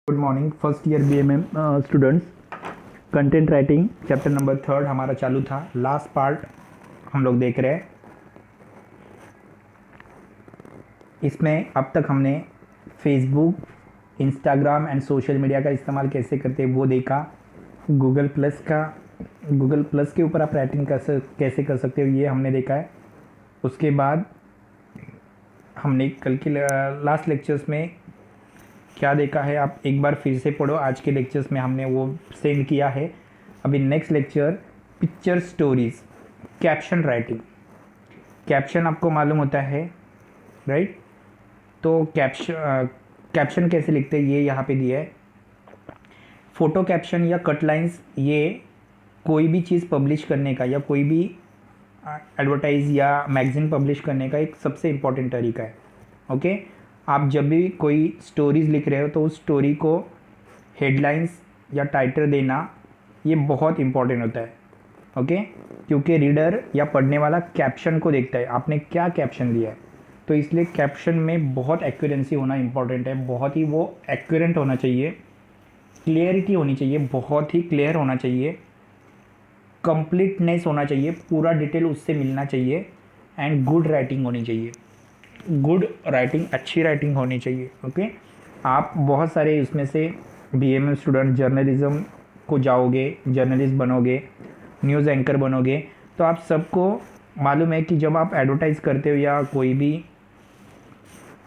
Good morning first year BMM students. Content writing chapter number 3 हमारा चालू था। Last part हम लोग देख रहे हैं। इसमें अब तक हमने Facebook, Instagram and social media का इस्तेमाल कैसे करते हैं वो देखा। गूगल प्लस के ऊपर आप राइटिंग कैसे कर सकते हो ये हमने देखा है। उसके बाद हमने कल के लास्ट लेक्चर्स में क्या देखा है आप एक बार फिर से पढ़ो। आज के लेक्चर्स में हमने वो सेंड किया है। अभी next lecture picture stories, caption writing. Caption आपको मालूम होता है, राइट? तो कैप्शन कैसे लिखते हैं ये यहाँ पे दिया है। फ़ोटो कैप्शन या कट लाइंस, ये कोई भी चीज़ पब्लिश करने का या कोई भी एडवर्टाइज या मैगज़ीन पब्लिश करने का एक सबसे इम्पॉर्टेंट तरीका है। ओके, आप जब भी कोई स्टोरीज़ लिख रहे हो तो उस स्टोरी को हेडलाइंस या टाइटल देना ये बहुत इम्पॉर्टेंट होता है। ओके, क्योंकि रीडर या पढ़ने वाला कैप्शन को देखता है, आपने क्या कैप्शन दिया है। तो इसलिए कैप्शन में बहुत एक्यूरेंसी होना इम्पॉर्टेंट है। बहुत ही वो एक्यूरेंट होना चाहिए, क्लियरिटी होनी चाहिए, बहुत ही क्लियर होना चाहिए, कंप्लीटनेस होना चाहिए, पूरा डिटेल उससे मिलना चाहिए एंड गुड राइटिंग होनी चाहिए। गुड राइटिंग, अच्छी राइटिंग होनी चाहिए। ओके, आप बहुत सारे इसमें से BMM स्टूडेंट जर्नलिज्म को जाओगे, जर्नलिस्ट बनोगे, न्यूज़ एंकर बनोगे, तो आप सबको मालूम है कि जब आप एडवर्टाइज़ करते हो या कोई भी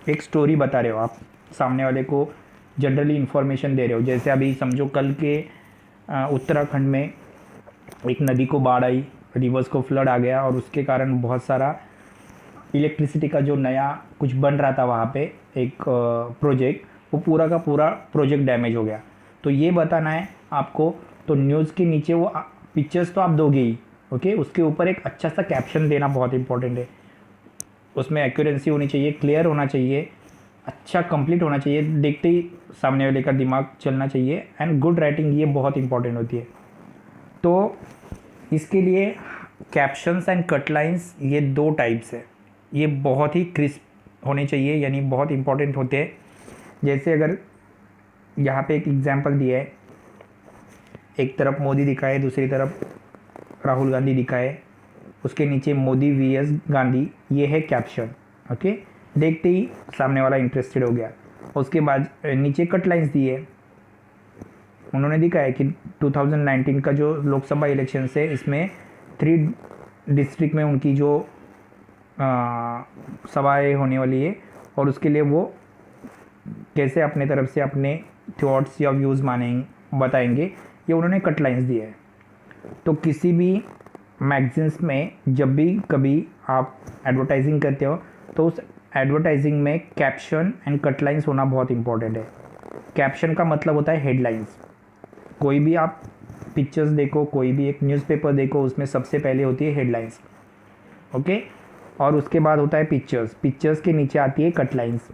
एक स्टोरी बता रहे हो, आप सामने वाले को जनरली इन्फॉर्मेशन दे रहे हो। जैसे अभी समझो कल के उत्तराखंड में एक नदी को बाढ़ आई, रिवर्स को फ्लड आ गया और उसके कारण बहुत सारा इलेक्ट्रिसिटी का जो नया कुछ बन रहा था वहाँ पे एक प्रोजेक्ट, वो पूरा का पूरा प्रोजेक्ट डैमेज हो गया। तो ये बताना है आपको। तो न्यूज़ के नीचे वो पिक्चर्स तो आप दोगे ही, ओके, उसके ऊपर एक अच्छा सा कैप्शन देना बहुत इंपॉर्टेंट है। उसमें एक्यूरेंसी होनी चाहिए, क्लियर होना चाहिए, अच्छा कंप्लीट होना चाहिए, देखते ही सामने वाले का दिमाग चलना चाहिए एंड गुड राइटिंग ये बहुत इंपॉर्टेंट होती है। तो इसके लिए कैप्शंस एंड कटलाइंस ये दो टाइप्स है। ये बहुत ही क्रिस्प होने चाहिए, यानी बहुत इंपॉर्टेंट होते हैं। जैसे अगर यहाँ पे एक एग्जांपल दिया है, एक तरफ मोदी दिखा है, दूसरी तरफ राहुल गांधी दिखा है, उसके नीचे मोदी VS गांधी, ये है कैप्शन। ओके, देखते ही सामने वाला इंटरेस्टेड हो गया। उसके बाद नीचे कट लाइन्स दी है। उन्होंने दिखा है कि 2019 का जो लोकसभा इलेक्शन है, इसमें 3 डिस्ट्रिक्ट में उनकी जो सभाएँ होने वाली है और उसके लिए वो कैसे अपने तरफ से अपने थॉट्स या व्यूज़ बताएंगे, ये उन्होंने कट लाइन्स दिए है। तो किसी भी मैगजीन्स में जब भी कभी आप एडवर्टाइजिंग करते हो तो उस एडवर्टाइजिंग में कैप्शन एंड कट लाइन्स होना बहुत इंपॉर्टेंट है। कैप्शन का मतलब होता है हेडलाइंस। कोई भी आप पिक्चर्स देखो, कोई भी एक न्यूज़पेपर देखो, उसमें सबसे पहले होती है हेडलाइंस। ओके, और उसके बाद होता है पिक्चर्स। पिक्चर्स के नीचे आती है कट लाइन्स।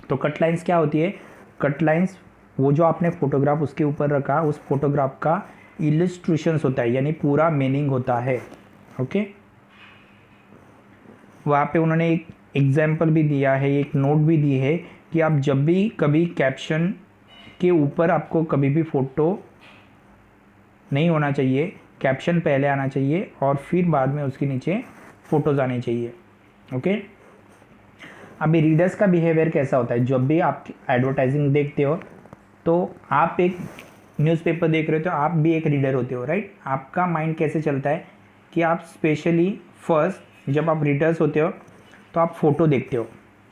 तो कट लाइन्स क्या होती है? कट लाइन्स वो जो आपने फोटोग्राफ उसके ऊपर रखा, उस फोटोग्राफ का इलस्ट्रेशंस होता है, यानी पूरा मीनिंग होता है। ओके, वहाँ पे उन्होंने एक एग्जाम्पल भी दिया है, एक नोट भी दी है कि आप जब भी कभी कैप्शन के ऊपर आपको कभी भी फ़ोटो नहीं होना चाहिए, कैप्शन पहले आना चाहिए और फिर बाद में उसके नीचे फ़ोटोज़ आने चाहिए। ओके, अभी रीडर्स का बिहेवियर कैसा होता है? जब भी आप एडवर्टाइजिंग देखते हो तो आप एक न्यूज़पेपर देख रहे हो तो आप भी एक रीडर होते हो, राइट? आपका माइंड कैसे चलता है कि आप स्पेशली फर्स्ट जब आप रीडर्स होते हो तो आप फ़ोटो देखते हो,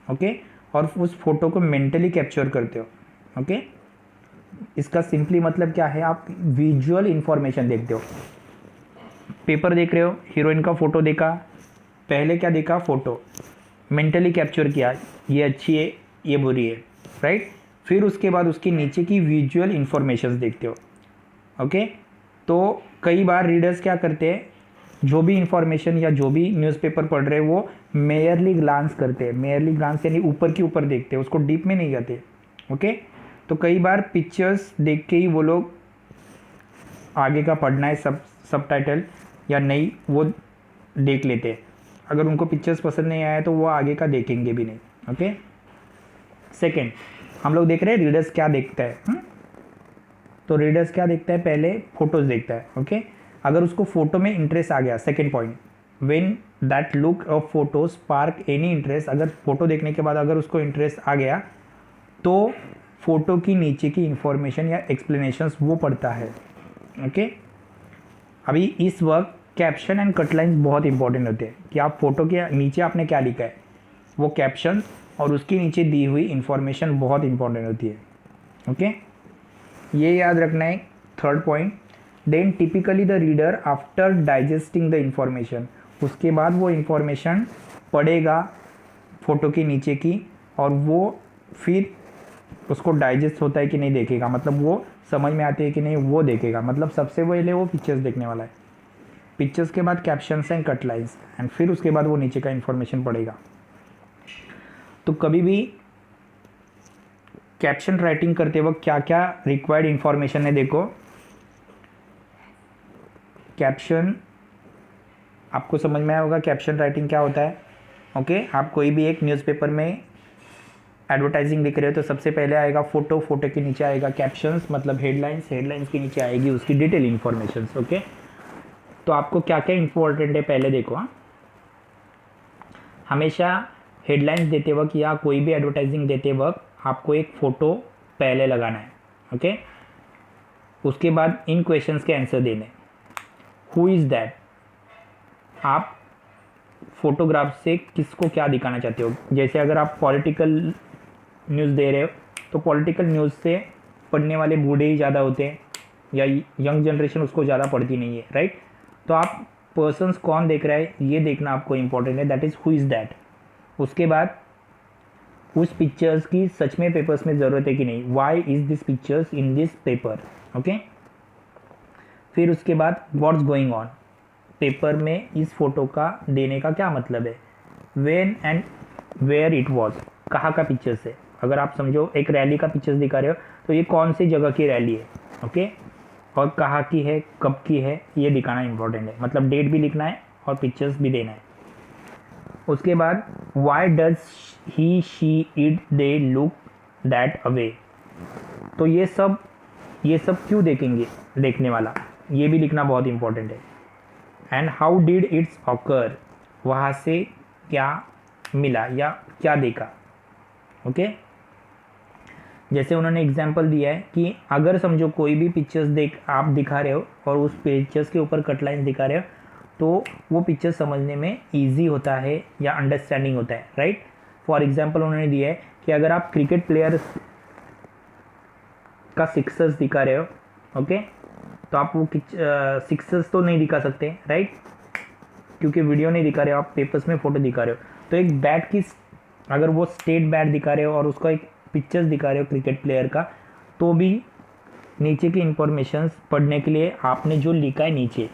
ओके, और उस फोटो को मेंटली कैप्चर करते हो। ओके, इसका सिंपली मतलब क्या है? आप विजुअल इंफॉर्मेशन देखते हो। पेपर देख रहे हो, हीरोइन का फ़ोटो देखा, पहले क्या देखा? फ़ोटो, मेंटली कैप्चर किया, ये अच्छी है, ये बुरी है, राइट? फिर उसके बाद उसके नीचे की विजुअल इंफॉर्मेशंस देखते हो। ओके, तो कई बार रीडर्स क्या करते हैं, जो भी इंफॉर्मेशन या जो भी न्यूज़पेपर पढ़ रहे हैं वो मेयरली ग्लांस करते हैं। मेयरली ग्लांस यानी ऊपर की ऊपर देखते हैं, उसको डीप में नहीं जाते। ओके, तो कई बार पिक्चर्स देख के ही वो लोग आगे का पढ़ना है, सब टाइटल या नहीं, वो देख लेते हैं। अगर उनको पिक्चर्स पसंद नहीं आया तो वो आगे का देखेंगे भी नहीं। ओके, सेकेंड, हम लोग देख रहे हैं रीडर्स क्या देखता है। तो रीडर्स क्या देखता है, पहले फोटोज़ देखता है। ओके, अगर उसको फोटो में इंटरेस्ट आ गया, second point, when that look of photo spark any interest, अगर फोटो देखने के बाद अगर उसको इंटरेस्ट आ गया तो फोटो की नीचे की इंफॉर्मेशन या एक्सप्लेनेशंस वो पढ़ता है। ओके, अभी इस वक्त कैप्शन एंड कटलाइंस बहुत इंपॉर्टेंट होते हैं कि आप फोटो के नीचे आपने क्या लिखा है, वो कैप्शन और उसके नीचे दी हुई इंफॉर्मेशन बहुत इंपॉर्टेंट होती है। ओके, ये याद रखना है। Third point, then typically the reader after digesting the information, उसके बाद वो इंफॉर्मेशन पढ़ेगा फोटो के नीचे की, और वो फिर उसको डाइजेस्ट होता है कि नहीं देखेगा, मतलब वो समझ में आती है कि नहीं वो देखेगा, मतलब सबसे पहले वो पिक्चर्स देखने वाला है, पिक्चर्स के बाद कैप्शंस एंड कटलाइंस, एंड फिर उसके बाद वो नीचे का इन्फॉर्मेशन पढ़ेगा। तो कभी भी कैप्शन राइटिंग करते वक्त क्या क्या रिक्वायर्ड इंफॉर्मेशन है, देखो कैप्शन आपको समझ में आया होगा कैप्शन राइटिंग क्या होता है। ओके, आप कोई भी एक न्यूज़पेपर में एडवर्टाइजिंग लिख रहे हो तो सबसे पहले आएगा फोटो, फोटो के नीचे आएगा कैप्शंस मतलब हेडलाइंस, हेडलाइंस के नीचे आएगी उसकी डिटेल इन्फॉर्मेशन। ओके, तो आपको क्या क्या इंपॉर्टेंट है पहले देखो। हमेशा हेडलाइंस देते वक्त या कोई भी एडवर्टाइजिंग देते वक्त आपको एक फ़ोटो पहले लगाना है। ओके, उसके बाद इन क्वेश्चंस के आंसर देने। हु इज़ दैट, आप फोटोग्राफ से किसको क्या दिखाना चाहते हो। जैसे अगर आप पॉलिटिकल न्यूज़ दे रहे हो तो पॉलिटिकल न्यूज़ से पढ़ने वाले बूढ़े ही ज़्यादा होते हैं या यंग जनरेशन उसको ज़्यादा पढ़ती नहीं है, राइट। तो आप पर्सन्स कौन देख रहा है ये देखना आपको इंपॉर्टेंट है, that is who is that. उसके बाद उस पिक्चर्स की सच में पेपर्स में ज़रूरत है कि नहीं, why is this pictures in this paper. Okay, फिर उसके बाद व्हाट्स गोइंग ऑन, पेपर में इस फोटो का देने का क्या मतलब है। When and where it was, कहाँ का पिक्चर्स है। अगर आप समझो एक रैली का पिक्चर्स दिखा रहे हो तो ये कौन सी जगह की रैली है। ओके, और कहाँ की है, कब की है, ये दिखाना इंपॉर्टेंट है, मतलब डेट भी लिखना है और पिक्चर्स भी देना है। उसके बाद why does he she it they look that away, तो ये सब क्यों देखेंगे देखने वाला, ये भी लिखना बहुत इंपॉर्टेंट है। And how did it's occur, वहाँ से क्या मिला या क्या देखा। ओके, जैसे उन्होंने एग्जाम्पल दिया है कि अगर समझो कोई भी पिक्चर्स आप दिखा रहे हो और उस पिक्चर्स के ऊपर कटलाइंस दिखा रहे हो तो वो पिक्चर समझने में ईजी होता है या अंडरस्टैंडिंग होता है, राइट। फॉर एग्जाम्पल उन्होंने दिया है कि अगर आप क्रिकेट प्लेयर का सिक्सर्स दिखा रहे हो, ओके, तो आप वो सिक्सर्स तो नहीं दिखा सकते, राइट, क्योंकि वीडियो नहीं दिखा रहे हो, आप पेपर्स में फ़ोटो दिखा रहे हो। तो एक बैट की अगर वो स्टेट बैट दिखा रहे हो और उसका एक पिक्चर्स दिखा रहे हो क्रिकेट प्लेयर का, तो भी नीचे की इंफॉर्मेशंस पढ़ने के लिए आपने जो लिखा है नीचे,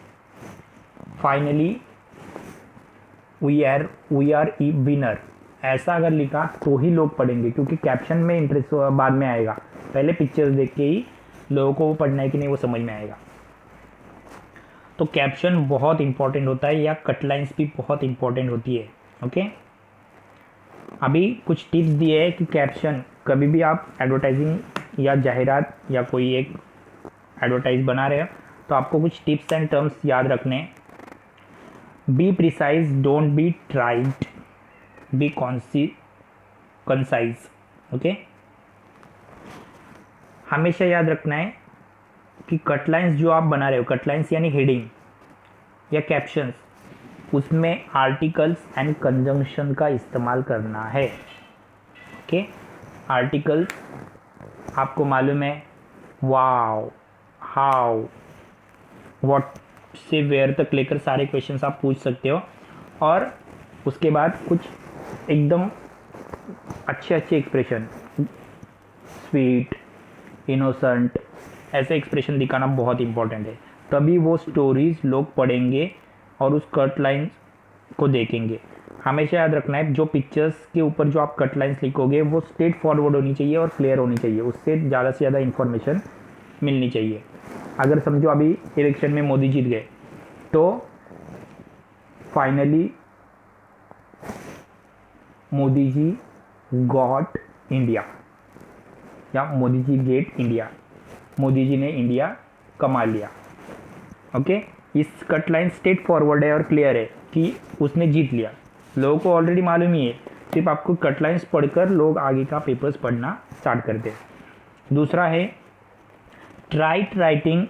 finally we are a winner, ऐसा अगर लिखा तो ही लोग पढ़ेंगे, क्योंकि कैप्शन में इंटरेस्ट बाद में आएगा, पहले पिक्चर्स देख के ही लोगों को वो पढ़ना है कि नहीं वो समझ में आएगा। तो कैप्शन बहुत इंपॉर्टेंट होता है या कटलाइंस भी बहुत इंपॉर्टेंट होती है। ओके, अभी कुछ टिप्स दिए हैं कि कैप्शन कभी भी आप एडवर्टाइजिंग या जाहिरात या कोई एक एडवर्टाइज बना रहे हो तो आपको कुछ टिप्स एंड टर्म्स याद रखने हैं। Be precise, don't be tried, B concise. Okay, हमेशा याद रखना है कि कटलाइंस जो आप बना रहे हो, कटलाइंस यानी हेडिंग या कैप्शंस, उसमें आर्टिकल्स एंड कंजंक्शन का इस्तेमाल करना है। ओके, आर्टिकल्स आपको मालूम है, वाव, हाउ, व्हाट से वेयर तक लेकर सारे क्वेश्चंस आप पूछ सकते हो, और उसके बाद कुछ एकदम अच्छे एक्सप्रेशन, स्वीट, इनोसेंट, ऐसे एक्सप्रेशन दिखाना बहुत इंपॉर्टेंट है, तभी वो स्टोरीज लोग पढ़ेंगे और उस कट लाइन्स को देखेंगे। हमेशा याद रखना है जो पिक्चर्स के ऊपर जो आप कट लाइन्स लिखोगे वो स्ट्रेट फॉरवर्ड होनी चाहिए और क्लियर होनी चाहिए, उससे ज़्यादा से ज़्यादा इन्फॉर्मेशन मिलनी चाहिए। अगर समझो अभी इलेक्शन में मोदी जीत गए तो finally Modi ji got India, या मोदी जी गेट इंडिया, मोदी जी ने इंडिया कमा लिया। ओके, इस कट लाइन स्ट्रेट फॉरवर्ड है और क्लियर है कि उसने जीत लिया, लोगों को ऑलरेडी मालूम ही है, सिर्फ आपको कट लाइन्स पढ़कर लोग आगे का पेपर्स पढ़ना स्टार्ट करते हैं। दूसरा है ट्राइट राइटिंग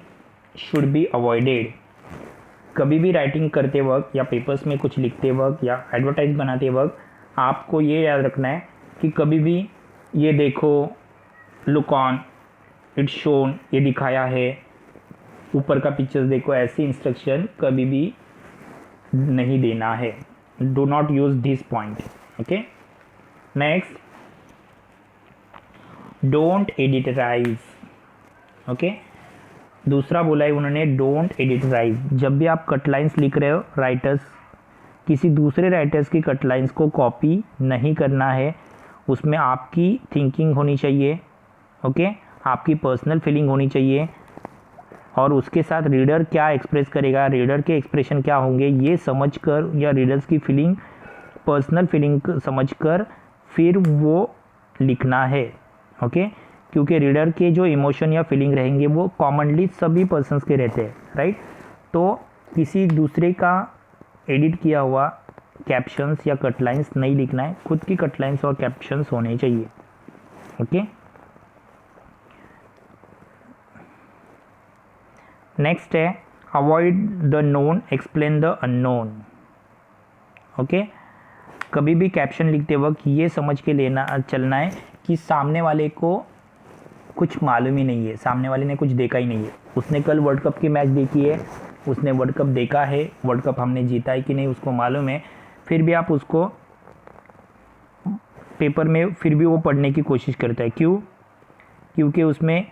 शुड बी अवॉइडेड। कभी भी राइटिंग करते वक्त या पेपर्स में कुछ लिखते वक्त या एडवर्टाइज बनाते वक्त आपको ये याद रखना है कि कभी भी ये देखो, लुक ऑन, इट्स शोन, ये दिखाया है, ऊपर का पिक्चर्स देखो, ऐसी इंस्ट्रक्शन कभी भी नहीं देना है। Do not use this point. Okay, next, don't editorize. Okay, दूसरा बोला है उन्होंने डोंट एडिटराइज। जब भी आप कट लाइन्स लिख रहे हो, राइटर्स किसी दूसरे राइटर्स की कट लाइन्स को कॉपी नहीं करना है, उसमें आपकी थिंकिंग होनी चाहिए। ओके, आपकी पर्सनल फीलिंग होनी चाहिए और उसके साथ रीडर क्या एक्सप्रेस करेगा, रीडर के एक्सप्रेशन क्या होंगे, ये समझकर या रीडर्स की फीलिंग, पर्सनल फीलिंग समझकर फिर वो लिखना है। ओके, क्योंकि रीडर के जो इमोशन या फीलिंग रहेंगे वो कॉमनली सभी पर्सन्स के रहते हैं, राइट। तो किसी दूसरे का एडिट किया हुआ कैप्शंस या कट लाइन्स नहीं लिखना है, खुद की कट लाइन्स और कैप्शंस होने चाहिए। ओके, नेक्स्ट है avoid the known, explain the unknown. Okay, कभी भी कैप्शन लिखते वक्त ये समझ के लेना चलना है कि सामने वाले को कुछ मालूम ही नहीं है, सामने वाले ने कुछ देखा ही नहीं है। उसने कल वर्ल्ड कप की मैच देखी है, उसने वर्ल्ड कप देखा है, वर्ल्ड कप हमने जीता है कि नहीं उसको मालूम है, फिर भी आप उसको पेपर में फिर भी वो पढ़ने की कोशिश करता है। क्यों? क्योंकि उसमें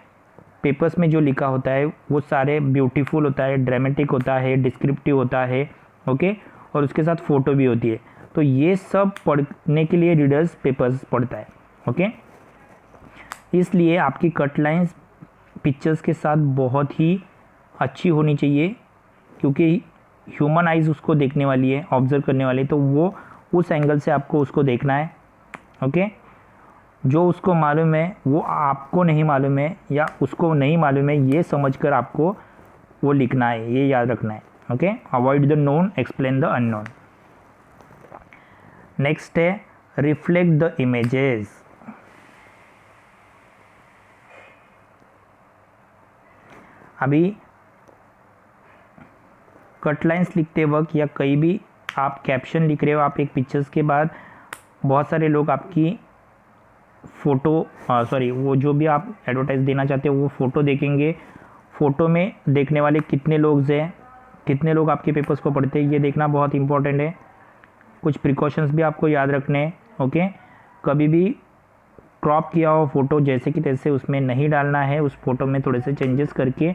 पेपर्स में जो लिखा होता है वो सारे ब्यूटीफुल होता है, ड्रामेटिक होता है, डिस्क्रिप्टिव होता है। ओके, और उसके साथ फ़ोटो भी होती है। तो ये सब पढ़ने के लिए रीडर्स पेपर्स पढ़ता है। ओके, इसलिए आपकी कट लाइन्स पिक्चर्स के साथ बहुत ही अच्छी होनी चाहिए, क्योंकि ह्यूमन आइज़ उसको देखने वाली है, ऑब्जर्व करने वाली है, तो वो उस एंगल से आपको उसको देखना है। ओके, जो उसको मालूम है वो आपको नहीं मालूम है या उसको नहीं मालूम है, ये समझकर आपको वो लिखना है, ये याद रखना है। Okay, avoid the known, explain the unknown. Next है रिफ्लेक्ट द इमेजेस। अभी कट लाइन्स लिखते वक्त या कहीं भी आप कैप्शन लिख रहे हो, आप एक पिक्चर्स के बाद बहुत सारे लोग आपकी फ़ोटो वो जो भी आप एडवर्टाइज देना चाहते हो वो फ़ोटो देखेंगे। फ़ोटो में देखने वाले कितने लोग हैं, कितने लोग आपके पेपर्स को पढ़ते हैं, ये देखना बहुत इंपॉर्टेंट है। कुछ प्रिकॉशंस भी आपको याद रखने हैं। ओके, कभी भी क्रॉप किया हुआ फ़ोटो जैसे कि तैसे उसमें नहीं डालना है, उस फ़ोटो में थोड़े से चेंजेस करके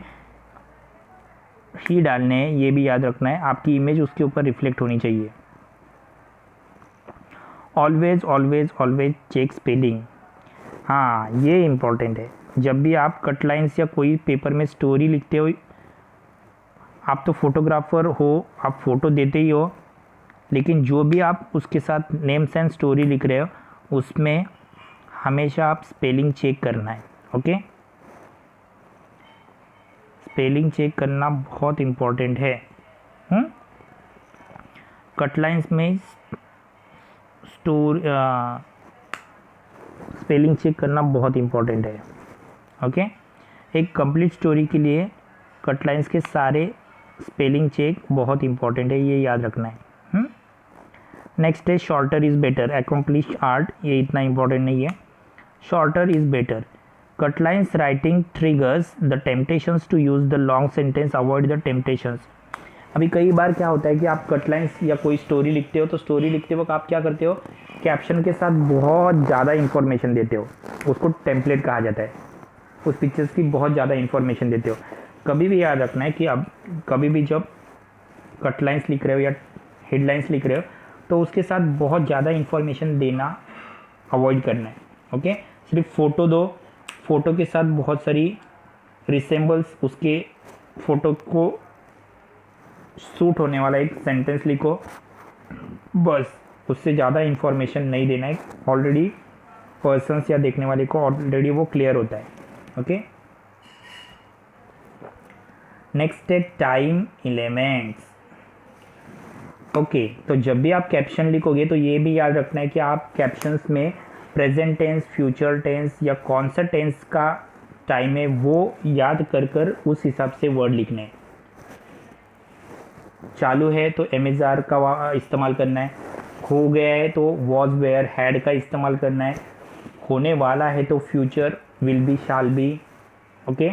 ही डालने हैं, ये भी याद रखना है। आपकी इमेज उसके ऊपर रिफ्लेक्ट होनी चाहिए। Always always always check spelling. हाँ, ये इम्पॉर्टेंट है। जब भी आप कट लाइन्स या कोई पेपर में स्टोरी लिखते हो, आप तो फोटोग्राफर हो, आप फ़ोटो देते ही हो, लेकिन जो भी आप उसके साथ नेम्स एंड स्टोरी लिख रहे हो उसमें हमेशा आप स्पेलिंग चेक करना है। ओके, स्पेलिंग चेक करना बहुत इम्पोर्टेंट है। कट लाइन्स में स्पेलिंग चेक करना बहुत इम्पोर्टेंट है। ओके, एक कंप्लीट स्टोरी के लिए कट लाइन्स के सारे स्पेलिंग चेक बहुत इम्पोर्टेंट है, ये याद रखना है। नेक्स्ट है shorter is better, accomplish art, ये इतना इम्पोर्टेंट नहीं है। Shorter is better. Cut lines writing triggers the temptations to use the long sentence, avoid the temptations. अभी कई बार क्या होता है कि आप कट लाइन्स या कोई स्टोरी लिखते हो, तो स्टोरी लिखते वक्त आप क्या करते हो, कैप्शन के साथ बहुत ज़्यादा इन्फॉर्मेशन देते हो, उसको टेम्पलेट कहा जाता है। उस पिक्चर्स की बहुत ज़्यादा इन्फॉर्मेशन देते हो। कभी भी याद रखना है कि अब कभी भी जब कट लाइन्स लिख रहे हो या हेडलाइंस लिख रहे हो तो उसके साथ बहुत ज़्यादा इन्फॉर्मेशन देना अवॉइड करना है। ओके, सिर्फ फ़ोटो दो, फ़ोटो के साथ बहुत सारी रिसेंबल्स, उसके फ़ोटो को सूट होने वाला एक सेंटेंस लिखो, बस। उससे ज़्यादा इन्फॉर्मेशन नहीं देना है। ऑलरेडी पर्सन्स या देखने वाले को ऑलरेडी वो क्लियर होता है। ओके, नेक्स्ट है टाइम एलिमेंट्स। ओके, तो जब भी आप कैप्शन लिखोगे तो ये भी याद रखना है कि आप कैप्शंस में प्रेजेंट टेंस, फ्यूचर टेंस या कौन सा टेंस का टाइम है वो याद कर कर उस हिसाब से वर्ड लिखने हैं। चालू है तो एमएसआर का इस्तेमाल करना है, हो गया है तो वॉज, वेयर, हैड का इस्तेमाल करना है, होने वाला है तो future, will be, shall be, okay,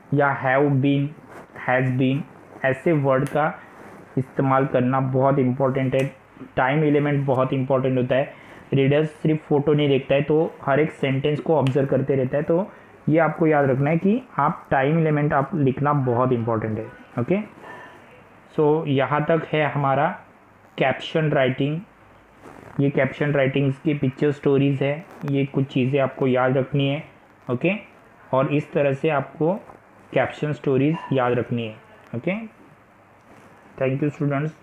या हैव बीन, हैज़ बीन, ऐसे वर्ड का इस्तेमाल करना बहुत इम्पोर्टेंट है। टाइम एलिमेंट बहुत इम्पोर्टेंट होता है। रीडर्स सिर्फ फ़ोटो नहीं देखता है, तो हर एक सेंटेंस को ऑब्जर्व करते रहता है, तो ये आपको याद रखना है कि आप टाइम एलिमेंट आप लिखना बहुत इम्पोर्टेंट है। ओके, सो यहाँ तक है हमारा कैप्शन राइटिंग। ये कैप्शन राइटिंग्स की पिक्चर स्टोरीज़ है, ये कुछ चीज़ें आपको याद रखनी है। ओके, और इस तरह से आपको कैप्शन स्टोरीज़ याद रखनी है। Okay, thank you students.